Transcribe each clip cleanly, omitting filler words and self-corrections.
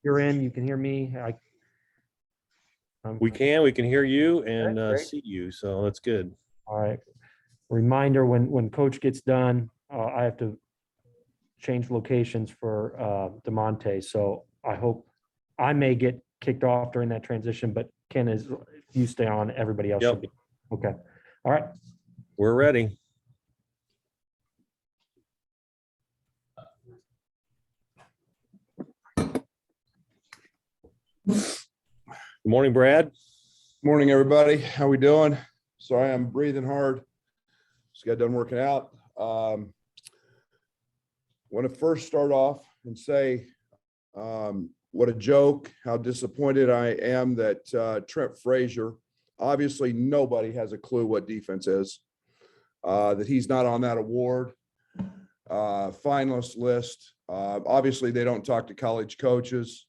you're in, you can hear me. We can hear you and great. see you, so that's good. All right. Reminder, when Coach gets done, I have to change locations for DeMonte. So I hope I may get kicked off during that transition, but Ken, if you stay on, everybody else should be. Okay. All right. We're ready. Good morning, Brad. Morning, everybody. How we doing? Sorry, I'm breathing hard. Just got done working out. Want to first start off and say what a joke, how disappointed I am that Trent Frazier, obviously nobody has a clue what defense is, that he's not on that award finalist list. Obviously, they don't talk to college coaches.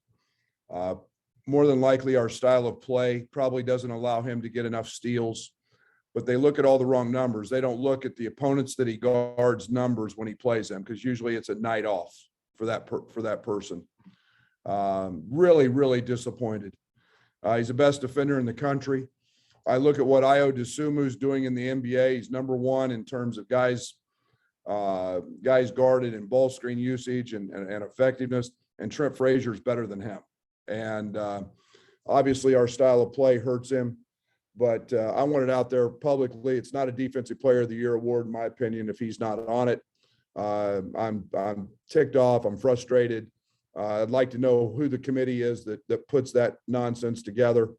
More than likely, our style of play probably doesn't allow him to get enough steals, but they look at all the wrong numbers. They don't look at the opponents that he guards numbers when he plays them, because usually it's a night off for that person. Really, really disappointed. He's the best defender in the country. I look at what Ayo Dosunmu's doing in the NBA. He's number one in terms of guys guarded and ball screen usage and effectiveness, and Trent Frazier's better than him. And obviously our style of play hurts him, but I want it out there publicly. It's not a Defensive Player of the Year award, in my opinion, if he's not on it. I'm ticked off. I'm frustrated. I'd like to know who the committee is that puts that nonsense together.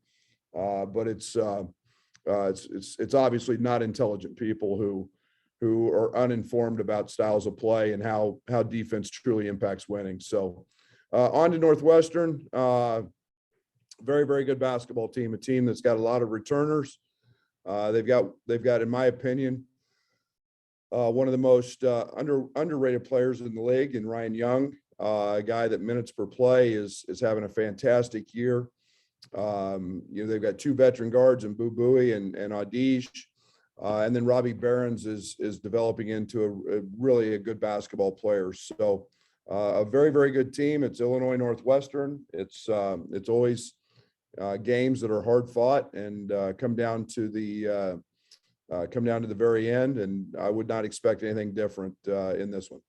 But it's obviously not intelligent people who are uninformed about styles of play and how defense truly impacts winning. So on to Northwestern. Very, very good basketball team, a team that's got a lot of returners. They've got, in my opinion, one of the most underrated players in the league, in Ryan Young, a guy that minutes per play is having a fantastic year. They've got two veteran guards in Boo Buie and Adij. And then Robbie Behrens is developing into really a good basketball player. So a very, very good team. It's Illinois Northwestern. It's always games that are hard fought and come down to the very end. And I would not expect anything different in this one.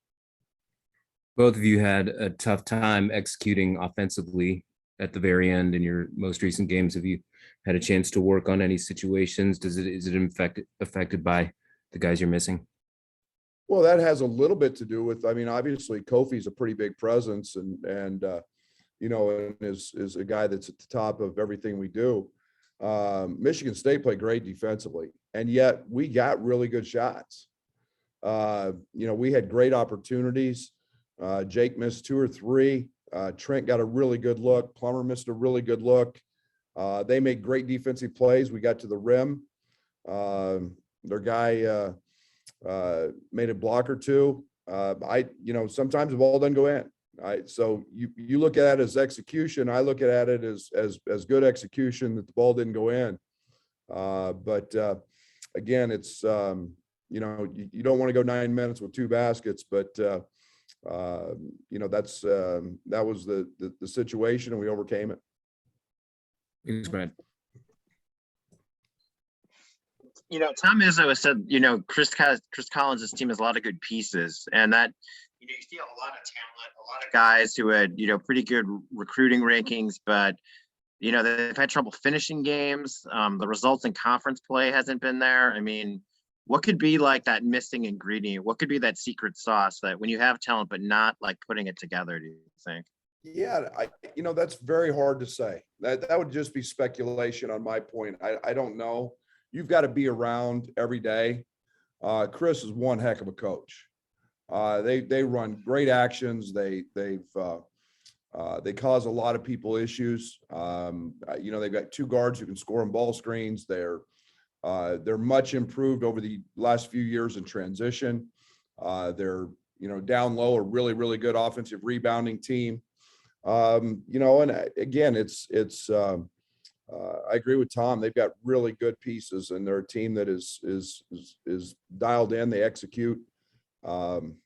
Both of you had a tough time executing offensively at the very end in your most recent games. Have you had a chance to work on any situations? Is it affected by the guys you're missing? Well, that has a little bit to do with, obviously Kofi's a pretty big presence and is a guy that's at the top of everything we do. Michigan State played great defensively, and yet we got really good shots. We had great opportunities. Jake missed 2 or 3. Trent got a really good look. Plummer missed a really good look. They made great defensive plays. We got to the rim. Their guy made a block or two. Sometimes the ball doesn't go in. So you look at it as execution. I look at it as good execution that the ball didn't go in. But again, it's you don't want to go 9 minutes with 2 baskets, but that was the situation, and we overcame it. Thanks, Brad. Tom Izzo has said, Chris Collins' team has a lot of good pieces, and that, you see a lot of talent, a lot of guys who had, pretty good recruiting rankings, but, they've had trouble finishing games. The results in conference play hasn't been there. What could be like that missing ingredient? What could be that secret sauce that when you have talent, but not like putting it together, do you think? Yeah, that's very hard to say. That would just be speculation on my point. I don't know. You've got to be around every day. Chris is one heck of a coach. They run great actions. They cause a lot of people issues. They've got 2 guards who can score on ball screens. They're much improved over the last few years in transition. They're down low, a really, really good offensive rebounding team. And again, I agree with Tom. They've got really good pieces, and they're a team that is dialed in. They execute, and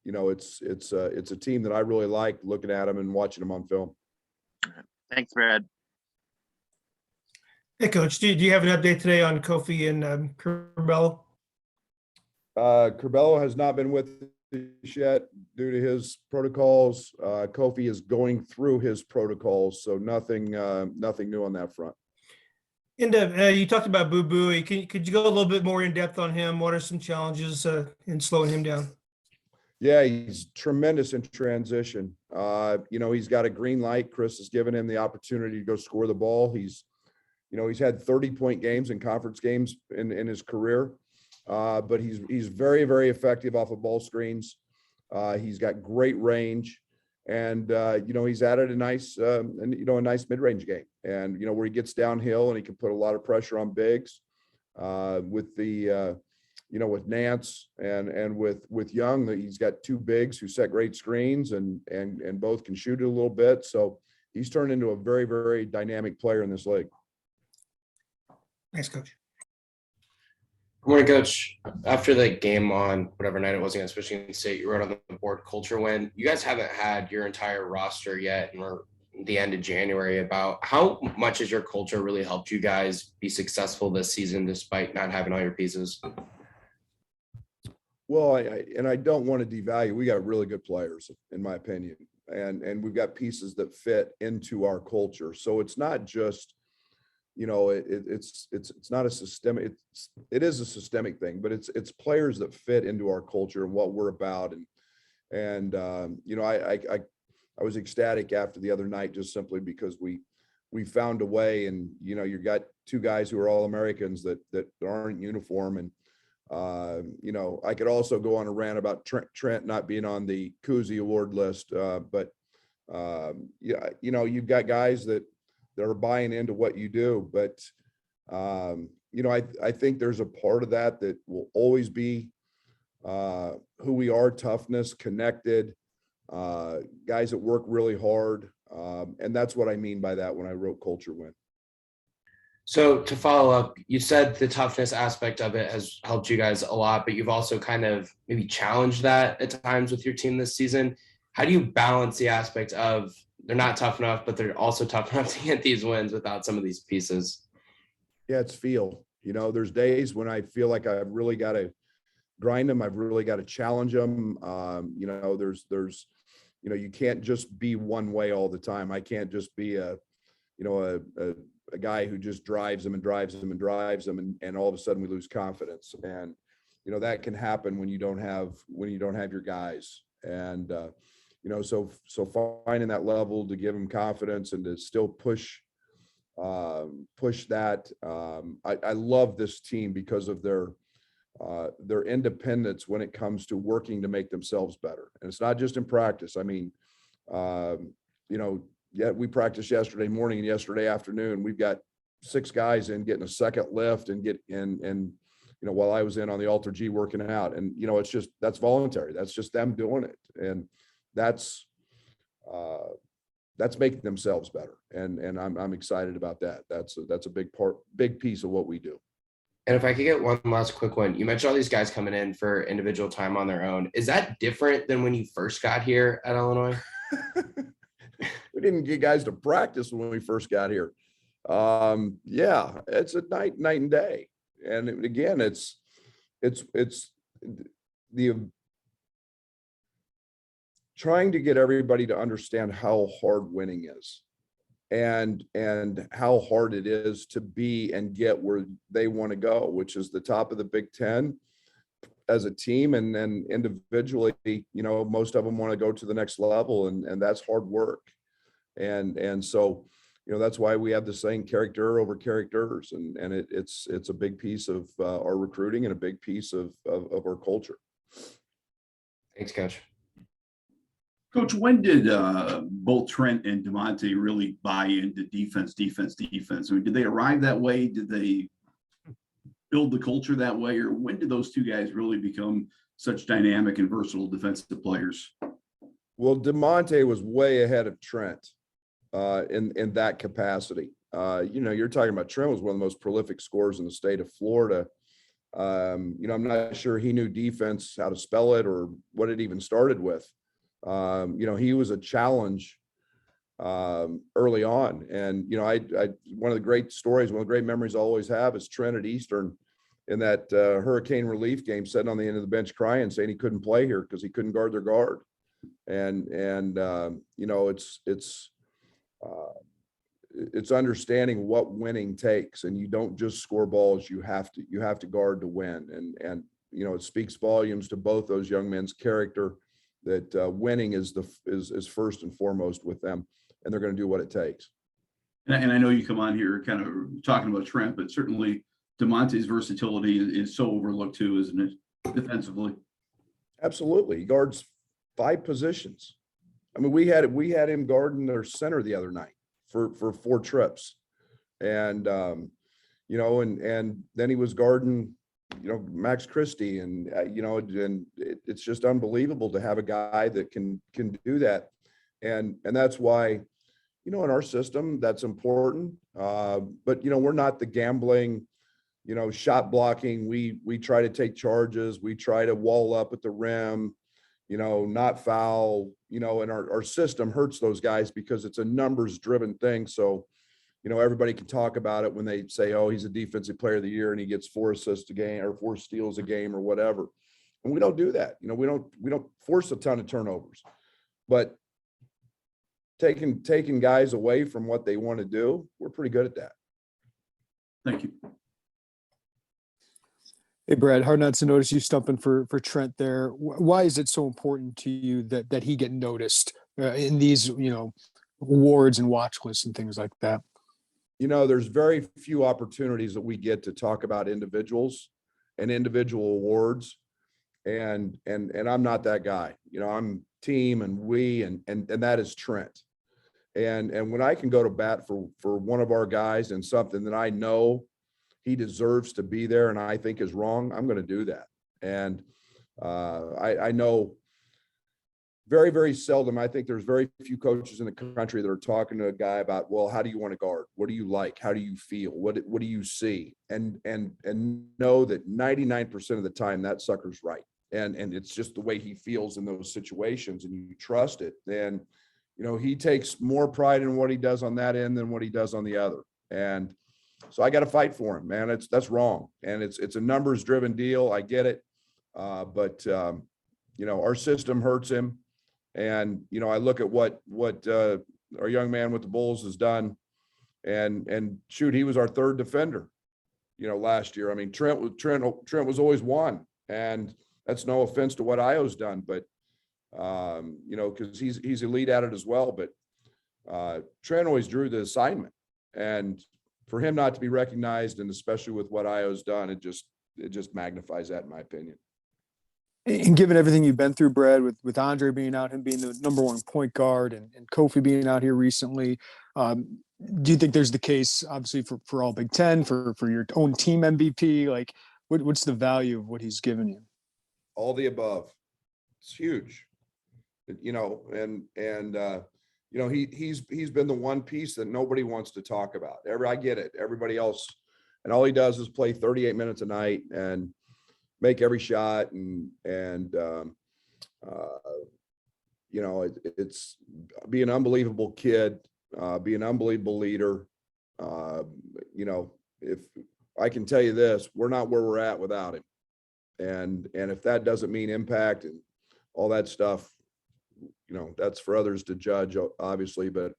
you know, it's a team that I really like looking at them and watching them on film. Thanks, Brad. Hey, Coach, do you have an update today on Kofi and Curbelo? Curbelo has not been with us yet due to his protocols. Kofi is going through his protocols, so nothing new on that front. And you talked about Boo Boo. Could you go a little bit more in depth on him? What are some challenges in slowing him down? Yeah, he's tremendous in transition. You know, he's got a green light. Chris has given him the opportunity to go score the ball. He's had 30-point games in conference games in his career, but he's very, very effective off of ball screens. He's got great range, and you know, he's added a nice mid-range game, and you know, where he gets downhill and he can put a lot of pressure on bigs with the with Nance and with Young, that he's got two bigs who set great screens and both can shoot it a little bit. So he's turned into a very, very dynamic player in this league. Thanks, Coach. Good morning, Coach. After the game on whatever night it was against Michigan State, you wrote on the board culture win. You guys haven't had your entire roster yet, and we're at the end of January. About how much has your culture really helped you guys be successful this season despite not having all your pieces? Well, I don't want to devalue. We got really good players, in my opinion, and we've got pieces that fit into our culture. So it's not just, you know, it's not a systemic. It is a systemic thing, but it's players that fit into our culture and what we're about. And you know, I was ecstatic after the other night just simply because we found a way. And you know, you got two guys who are All-Americans that aren't in uniform. And you know, I could also go on a rant about Trent not being on the Kuzi award list, but yeah, you know, you've got guys that are buying into what you do. But you know, I think there's a part of that will always be who we are: toughness, connected, guys that work really hard, and that's what I mean by that when I wrote culture win. So to follow up, you said the toughness aspect of it has helped you guys a lot, but you've also kind of maybe challenged that at times with your team this season. How do you balance the aspect of they're not tough enough, but they're also tough enough to get these wins without some of these pieces? Yeah, it's feel. You know, there's days when I feel like I've really got to grind them. I've really got to challenge them. You know, there's, you know, you can't just be one way all the time. I can't just be a guy who just drives them and drives them and drives them. And all of a sudden we lose confidence. And, you know, that can happen when you don't have your guys. And, you know, so finding that level to give them confidence and to still push that. I love this team because of their independence when it comes to working to make themselves better. And it's not just in practice. I mean, you know, yeah, we practiced yesterday morning and yesterday afternoon. We've got 6 guys in getting a second lift and you know, while I was in on the Alter G working out. And, you know, that's voluntary. That's just them doing it. And that's making themselves better. And I'm excited about that. That's a big piece of what we do. And if I could get one last quick one, you mentioned all these guys coming in for individual time on their own. Is that different than when you first got here at Illinois? We didn't get guys to practice when we first got here. Yeah, it's a night and day. And again, it's the trying to get everybody to understand how hard winning is and how hard it is to be and get where they want to go, which is the top of the Big Ten as a team. And then individually, you know, most of them want to go to the next level, and that's hard work. And so, you know, that's why we have the saying character over characters. And it's a big piece of our recruiting and a big piece of our culture. Thanks, Coach. Coach, when did both Trent and DeMonte really buy into defense? I mean, did they arrive that way? Did they build the culture that way? Or when did those two guys really become such dynamic and versatile defensive players? Well, DeMonte was way ahead of Trent in that capacity. You know, you're talking about Trent was one of the most prolific scorers in the state of Florida. I'm not sure he knew defense, how to spell it or what it even started with. He was a challenge early on. And, one of the great stories, one of the great memories I always have is Trent at Eastern in that hurricane relief game, sitting on the end of the bench crying, saying he couldn't play here because he couldn't guard their guard. It's understanding what winning takes, and you don't just score balls. You have to guard to win. And it speaks volumes to both those young men's character that winning is first and foremost with them, and they're going to do what it takes. And I know you come on here kind of talking about Trent, but certainly DeMonte's versatility is so overlooked too, isn't it? Defensively. Absolutely. He guards 5 positions. I mean, we had him guarding their center the other night for 4 trips. And, and then he was guarding, Max Christie, and, and it's just unbelievable to have a guy that can do that. And that's why, in our system, that's important. But, we're not the gambling, shot blocking. We try to take charges. We try to wall up at the rim, not foul, and our system hurts those guys because it's a numbers driven thing. So, everybody can talk about it when they say, oh, he's a defensive player of the year and he gets 4 assists a game or 4 steals a game or whatever. And we don't do that. We don't force a ton of turnovers, but taking guys away from what they want to do, we're pretty good at that. Thank you. Hey, Brad, hard not to notice you stumping for Trent there. Why is it so important to you that he get noticed in these, awards and watch lists and things like that? There's very few opportunities that we get to talk about individuals and individual awards. And I'm not that guy. I'm team and we, and that is Trent. And when I can go to bat for one of our guys and something that I know he deserves to be there and I think is wrong, I'm going to do that. And I know very, very seldom, I think there's very few coaches in the country that are talking to a guy about, well, how do you want to guard? What do you like? How do you feel? What do you see? And know that 99% of the time that sucker's right. And it's just the way he feels in those situations, and you trust it. And, he takes more pride in what he does on that end than what he does on the other. And so I got to fight for him, man. That's wrong. And it's a numbers driven deal. I get it. But our system hurts him. And, I look at what our young man with the Bulls has done, and shoot, he was our 3rd defender, last year. I mean, Trent was always 1, and that's no offense to what Io's done, but, cause he's elite at it as well. But Trent always drew the assignment, and for him not to be recognized, and especially with what Io's done, it just magnifies that, in my opinion. And given everything you've been through, Brad, with Andre being out, him being the #1 point guard, and Kofi being out here recently, do you think there's the case, obviously, for all Big Ten, for your own team MVP? Like, what's the value of what he's given you? All the above. It's huge. He's been the one piece that nobody wants to talk about. I get it. Everybody else, and all he does is play 38 minutes a night and make every shot. It's be an unbelievable kid, be an unbelievable leader. If I can tell you this, we're not where we're at without him. And if that doesn't mean impact and all that stuff, that's for others to judge, obviously, but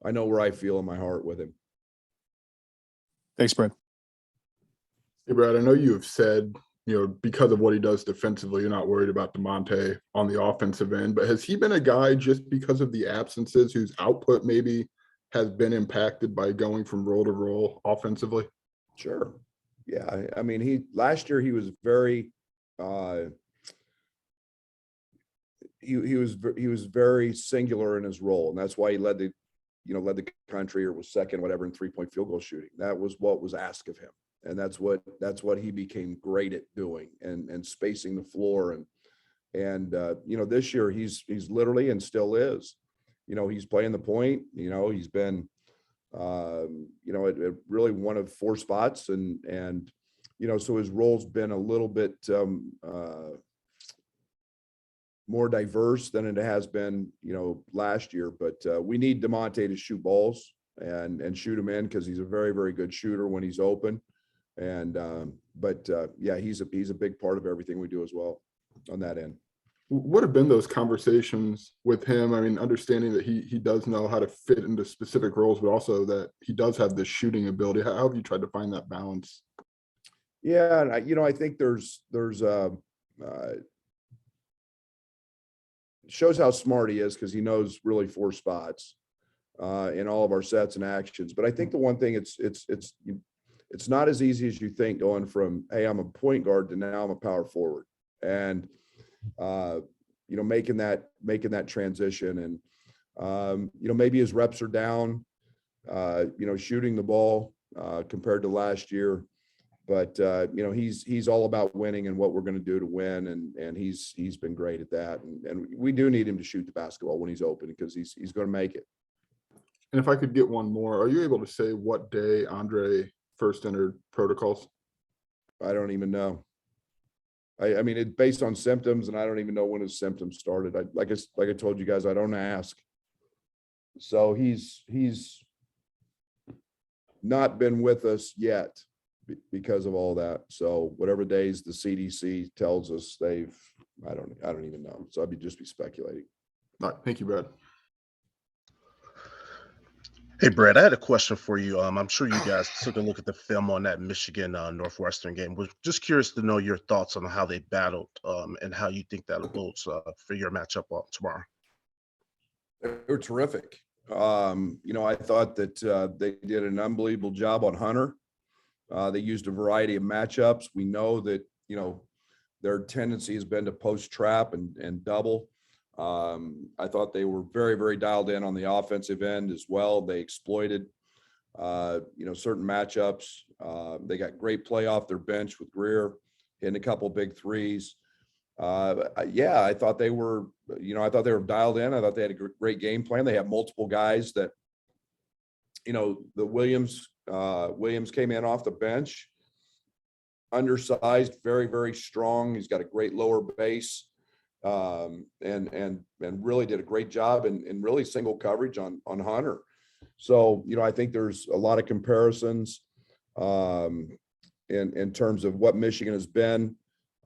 I know where I feel in my heart with him. Thanks, Brad. Hey, Brad, I know you have said, because of what he does defensively, you're not worried about DeMonte on the offensive end, but has he been a guy, just because of the absences, whose output maybe has been impacted by going from role to role offensively? Sure. Yeah. I mean, last year he was very, he was very singular in his role, and that's why he led the country, or was second, whatever, in 3-point field goal shooting. That was what was asked of him. And that's what he became great at doing, and spacing the floor. And this year he's literally, and still is, he's playing the point, he's been, at really one of 4 spots, and so his role's been a little bit more diverse than it has been, last year. But we need DeMonte to shoot balls and shoot them in, because he's a very, very good shooter when he's open. And yeah, he's a big part of everything we do as well on that end. What have been those conversations with him? I mean, understanding that he does know how to fit into specific roles, but also that he does have this shooting ability. How have you tried to find that balance? Yeah, and I think there's shows how smart he is, because he knows really 4 spots in all of our sets and actions. But I think the one thing, it's not as easy as you think, going from, hey, I'm a point guard, to now I'm a power forward, and making that transition. And maybe his reps are down, shooting the ball compared to last year. But he's all about winning and what we're going to do to win, and he's been great at that. And we do need him to shoot the basketball when he's open, because he's going to make it. And if I could get one more, are you able to say what day Andre first entered protocols? I don't even know. I mean, it's based on symptoms, and I don't even know when his symptoms started. Like I told you guys, I don't ask. So he's not been with us yet because of all that. So whatever days the CDC tells us, I don't even know. So I'd just be speculating. All right, thank you, Brad. Hey, Brad, I had a question for you. I'm sure you guys took a look at the film on that Michigan Northwestern game. Was just curious to know your thoughts on how they battled and how you think that bodes for your matchup tomorrow. They were terrific. I thought that they did an unbelievable job on Hunter. They used a variety of matchups. We know that, their tendency has been to post trap and double. I thought they were very, very dialed in on the offensive end as well. They exploited, certain matchups. They got great play off their bench with Greer, hitting a couple big threes. Yeah, I thought they were dialed in. I thought they had a great game plan. They have multiple guys that, the Williams came in off the bench, undersized, very, very strong. He's got a great lower base. And really did a great job in really single coverage on Hunter. So, I think there's a lot of comparisons in terms of what Michigan has been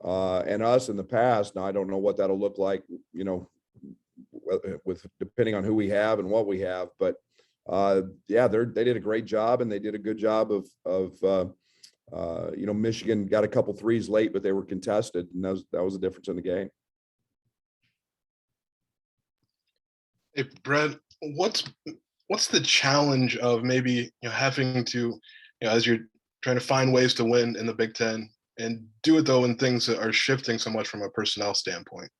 and us in the past. Now, I don't know what that'll look like, with depending on who we have and what we have. But yeah, they did a great job, and they did a good job of Michigan got a couple threes late, but they were contested, and that was the difference in the game. Hey, Brad, what's the challenge of maybe having to, as you're trying to find ways to win in the Big Ten, and do it though when things are shifting so much from a personnel standpoint?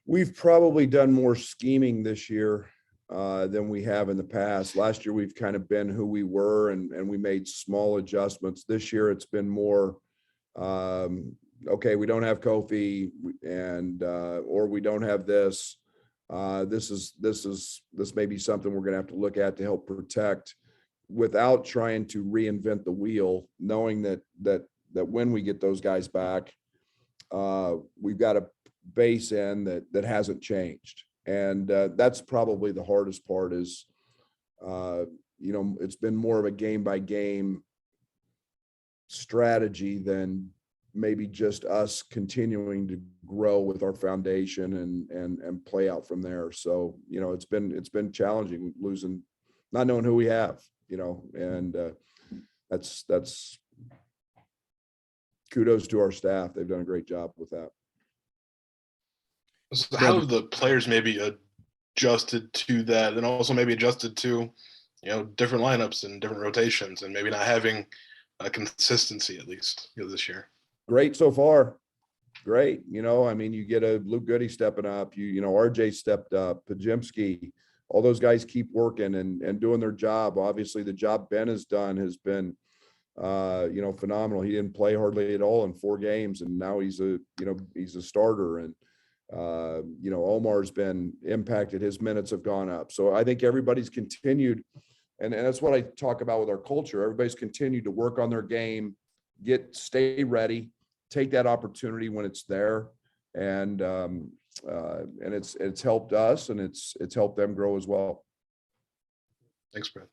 We've probably done more scheming this year than we have in the past. Last year, we've kind of been who we were, and we made small adjustments. This year, it's been more, okay, we don't have Kofi, and or we don't have this. This may be something we're going to have to look at to help protect, without trying to reinvent the wheel, knowing that when we get those guys back, we've got a base in that hasn't changed. And that's probably the hardest part is, it's been more of a game by game strategy than maybe just us continuing to grow with our foundation and play out from there. So, it's been challenging losing, not knowing who we have, and that's kudos to our staff. They've done a great job with that. So how have the players maybe adjusted to that, and also maybe adjusted to, different lineups and different rotations, and maybe not having a consistency, at least, this year? Great so far. Great. You get a Luke Goody stepping up, RJ stepped up, Pajemski, all those guys keep working and doing their job. Obviously the job Ben has done has been, phenomenal. He didn't play hardly at all in 4 games, and now he's a starter. And, Omar's been impacted. His minutes have gone up. So I think everybody's continued and that's what I talk about with our culture. Everybody's continued to work on their game, stay ready, take that opportunity when it's there. And it's helped us, and it's helped them grow as well. Thanks, Brad.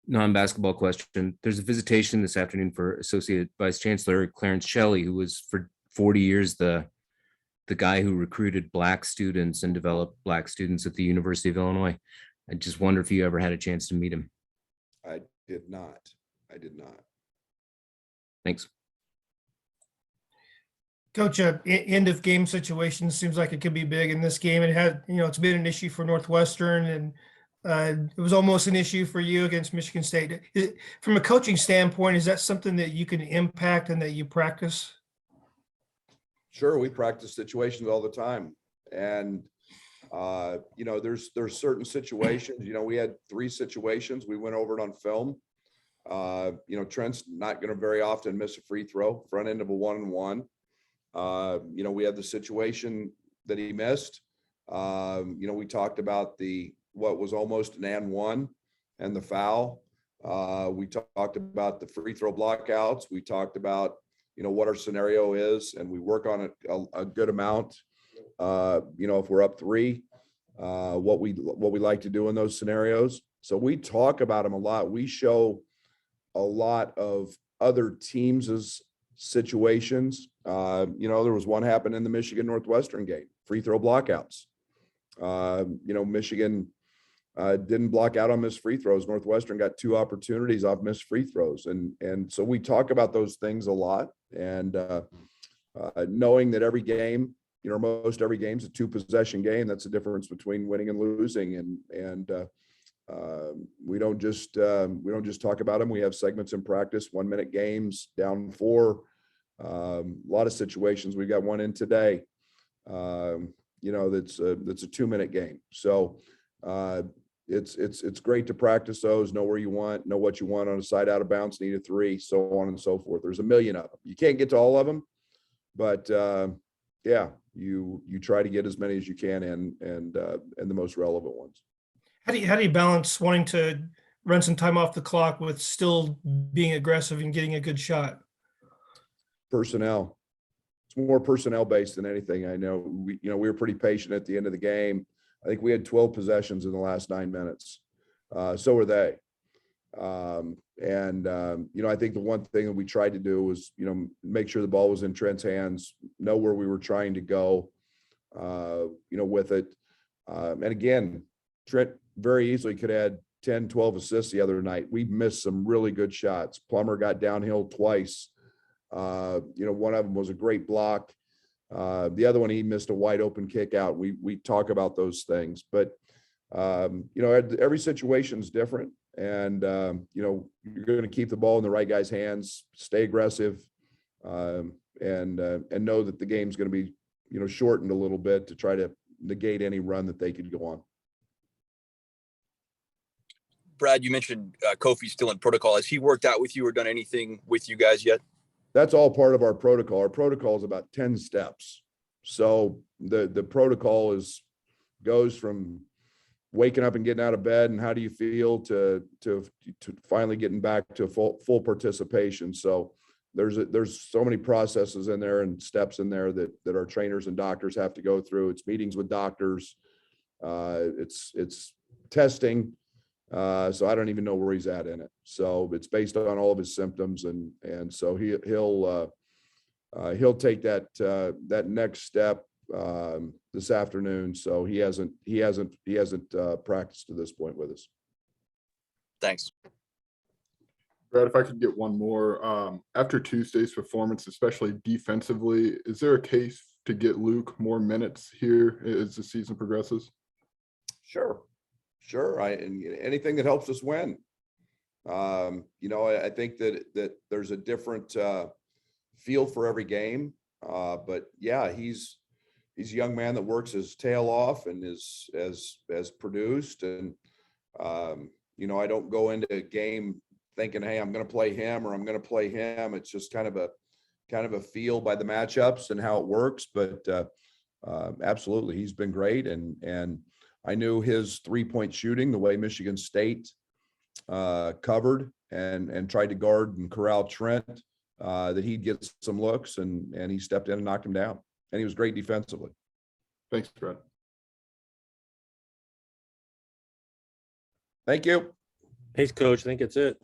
Non-basketball question. There's a visitation this afternoon for Associate Vice Chancellor Clarence Shelley, who was for 40 years the guy who recruited Black students and developed Black students at the University of Illinois. I just wonder if you ever had a chance to meet him. I did not. Thanks. Coach, end of game situation seems like it could be big in this game. It had, it's been an issue for Northwestern, and it was almost an issue for you against Michigan State. From a coaching standpoint, is that something that you can impact and that you practice? Sure, we practice situations all the time, and there's certain situations. We had 3 situations. We went over it on film. Trent's not going to very often miss a free throw, front end of a 1-and-1. We had the situation that he missed. We talked about what was almost an and 1 and the foul. We talked about the free throw blockouts. We talked about what our scenario is, and we work on it a good amount. If we're up 3, what we like to do in those scenarios. So we talk about them a lot. We show a lot of other teams' situations. There was one happened in the Michigan Northwestern game, free throw blockouts. Michigan didn't block out on missed free throws. Northwestern got 2 opportunities off missed free throws. And so we talk about those things a lot, and knowing that every game, most every game's a 2-possession game. That's the difference between winning and losing. And we don't just talk about them. We have segments in practice, 1-minute games, down 4, a lot of situations. We got one in today. That's a 2-minute game. So it's great to practice those, know where you want, know what you want on a side out of bounds, need a 3, so on and so forth. There's a million of them. You can't get to all of them, but you try to get as many as you can and the most relevant ones. How do you balance wanting to run some time off the clock with still being aggressive and getting a good shot? Personnel. It's more personnel based than anything. I know we were pretty patient at the end of the game. I think we had 12 possessions in the last 9 minutes. So were they. I think the one thing that we tried to do was, make sure the ball was in Trent's hands, know where we were trying to go, with it. And again, Trent very easily could add 10, 12 assists the other night. We missed some really good shots. Plummer got downhill twice. One of them was a great block. The other one, he missed a wide open kick out. We talk about those things, but every situation is different, and you're going to keep the ball in the right guy's hands, stay aggressive, and know that the game's going to be shortened a little bit to try to negate any run that they could go on. Brad, you mentioned Kofi's still in protocol. Has he worked out with you or done anything with you guys yet? That's all part of our protocol. Our protocol is about 10 steps. So the protocol goes from waking up and getting out of bed and how do you feel to finally getting back to full participation. So there's so many processes in there and steps in there that our trainers and doctors have to go through. It's meetings with doctors. It's testing. So I don't even know where he's at in it. So it's based on all of his symptoms, and so he'll take that next step this afternoon. So he hasn't practiced to this point with us. Thanks. Brad, if I could get one more, after Tuesday's performance, especially defensively, is there a case to get Luke more minutes here as the season progresses? Sure. And anything that helps us win. I think that there's a different feel for every game. But yeah, he's a young man that works his tail off and has produced. And I don't go into a game thinking, hey, I'm going to play him or I'm going to play him. It's just kind of a feel by the matchups and how it works. But absolutely, he's been great. And I knew his 3-point shooting, the way Michigan State covered and tried to guard and corral Trent, that he'd get some looks, and he stepped in and knocked him down. And he was great defensively. Thanks, Brad. Thank you. Thanks, Coach. I think it's it.